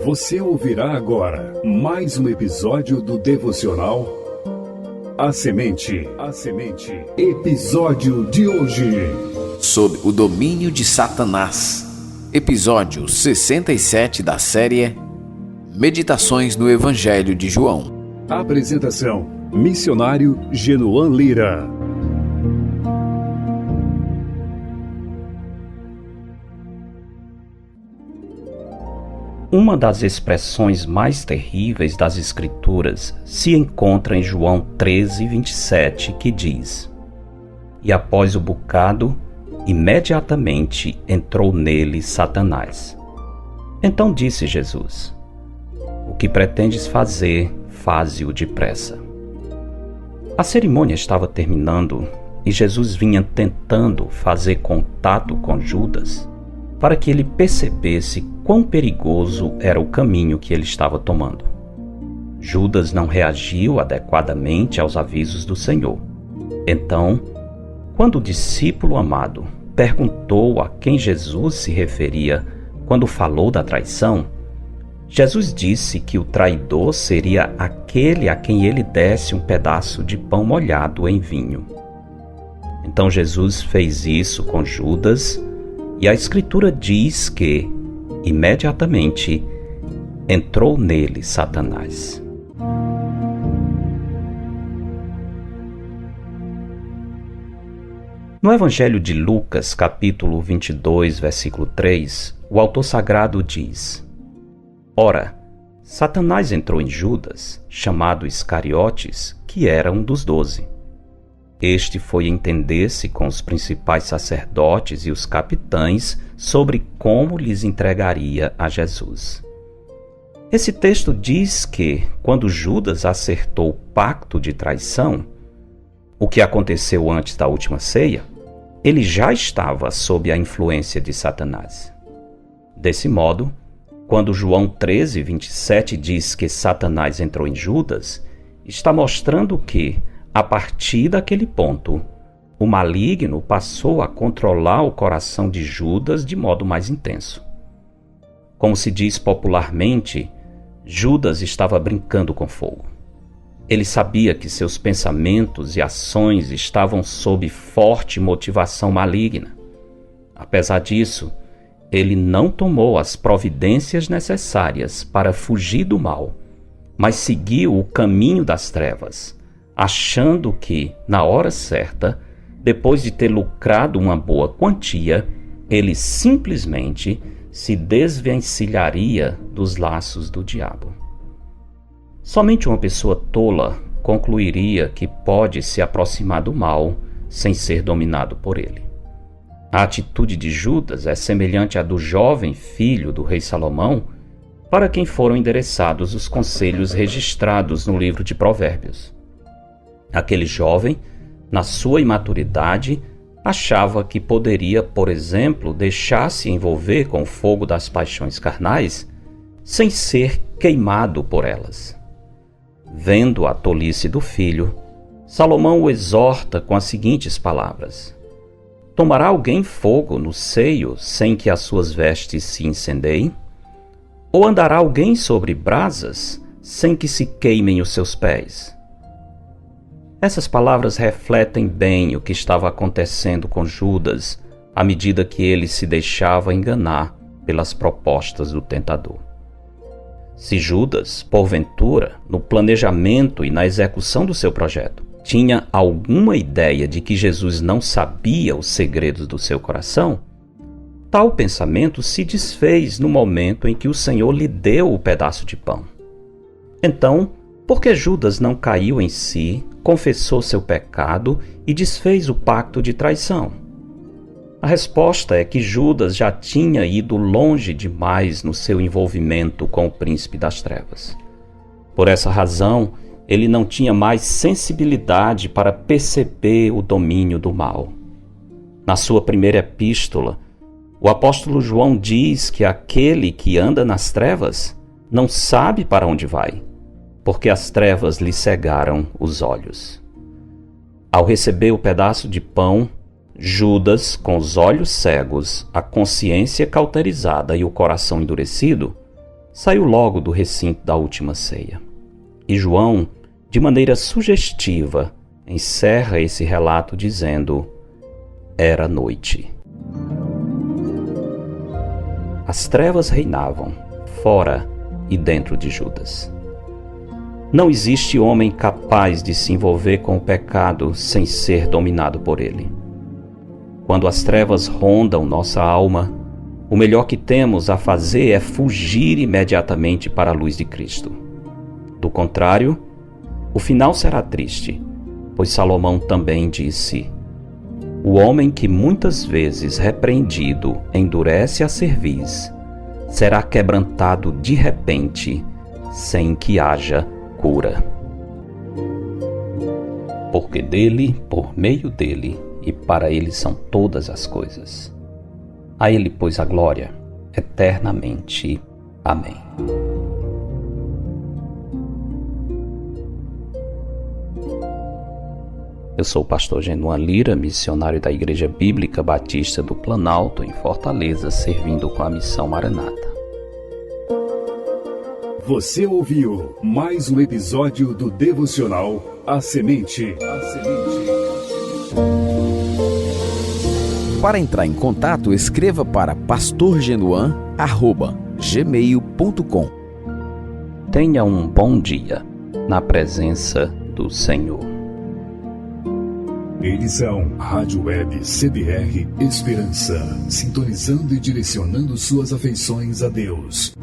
Você ouvirá agora mais um episódio do devocional A Semente. Episódio de hoje: Sob o domínio de Satanás. Episódio 67 da série Meditações no Evangelho de João. Apresentação: Missionário Genoan Lira. Uma das expressões mais terríveis das Escrituras se encontra em João 13:27, que diz: E após o bocado, imediatamente entrou nele Satanás. Então disse Jesus: O que pretendes fazer, faze-o depressa. A cerimônia estava terminando e Jesus vinha tentando fazer contato com Judas para que ele percebesse quão perigoso era o caminho que ele estava tomando. Judas não reagiu adequadamente aos avisos do Senhor. Então, quando o discípulo amado perguntou a quem Jesus se referia quando falou da traição, Jesus disse que o traidor seria aquele a quem ele desse um pedaço de pão molhado em vinho. Então Jesus fez isso com Judas, e a Escritura diz que, imediatamente, entrou nele Satanás. No Evangelho de Lucas, capítulo 22, versículo 3, o autor sagrado diz: Ora, Satanás entrou em Judas, chamado Iscariotes, que era um dos 12. Este foi entender-se com os principais sacerdotes e os capitães sobre como lhes entregaria a Jesus. Esse texto diz que, quando Judas acertou o pacto de traição, o que aconteceu antes da última ceia, ele já estava sob a influência de Satanás. Desse modo, quando João 13:27 diz que Satanás entrou em Judas, está mostrando que, a partir daquele ponto, o maligno passou a controlar o coração de Judas de modo mais intenso. Como se diz popularmente, Judas estava brincando com fogo. Ele sabia que seus pensamentos e ações estavam sob forte motivação maligna. Apesar disso, ele não tomou as providências necessárias para fugir do mal, mas seguiu o caminho das trevas, achando que, na hora certa, depois de ter lucrado uma boa quantia, ele simplesmente se desvencilharia dos laços do diabo. Somente uma pessoa tola concluiria que pode se aproximar do mal sem ser dominado por ele. A atitude de Judas é semelhante à do jovem filho do rei Salomão, para quem foram endereçados os conselhos registrados no livro de Provérbios. Aquele jovem, na sua imaturidade, achava que poderia, por exemplo, deixar-se envolver com o fogo das paixões carnais sem ser queimado por elas. Vendo a tolice do filho, Salomão o exorta com as seguintes palavras: Tomará alguém fogo no seio sem que as suas vestes se incendeiem? Ou andará alguém sobre brasas sem que se queimem os seus pés? Essas palavras refletem bem o que estava acontecendo com Judas à medida que ele se deixava enganar pelas propostas do tentador. Se Judas, porventura, no planejamento e na execução do seu projeto, tinha alguma ideia de que Jesus não sabia os segredos do seu coração, tal pensamento se desfez no momento em que o Senhor lhe deu o pedaço de pão. Então, por que Judas não caiu em si, confessou seu pecado e desfez o pacto de traição? A resposta é que Judas já tinha ido longe demais no seu envolvimento com o príncipe das trevas. Por essa razão, ele não tinha mais sensibilidade para perceber o domínio do mal. Na sua primeira epístola, o apóstolo João diz que aquele que anda nas trevas não sabe para onde vai, porque as trevas lhe cegaram os olhos. Ao receber o pedaço de pão, Judas, com os olhos cegos, a consciência cauterizada e o coração endurecido, saiu logo do recinto da última ceia. E João, de maneira sugestiva, encerra esse relato dizendo: era noite. As trevas reinavam, fora e dentro de Judas. Não existe homem capaz de se envolver com o pecado sem ser dominado por ele. Quando as trevas rondam nossa alma, o melhor que temos a fazer é fugir imediatamente para a luz de Cristo. Do contrário, o final será triste, pois Salomão também disse: o homem que muitas vezes repreendido endurece a cerviz, será quebrantado de repente, sem que haja cura. Porque dele, por meio dele e para ele são todas as coisas. A ele, pois, a glória eternamente. Amém. Eu sou o pastor Genuan Lira, missionário da Igreja Bíblica Batista do Planalto, em Fortaleza, servindo com a missão Maranata. Você ouviu mais um episódio do devocional A Semente. Para entrar em contato, escreva para pastorgenuan@gmail.com. Tenha um bom dia na presença do Senhor. Eles são Rádio Web CBR Esperança, sintonizando e direcionando suas afeições a Deus.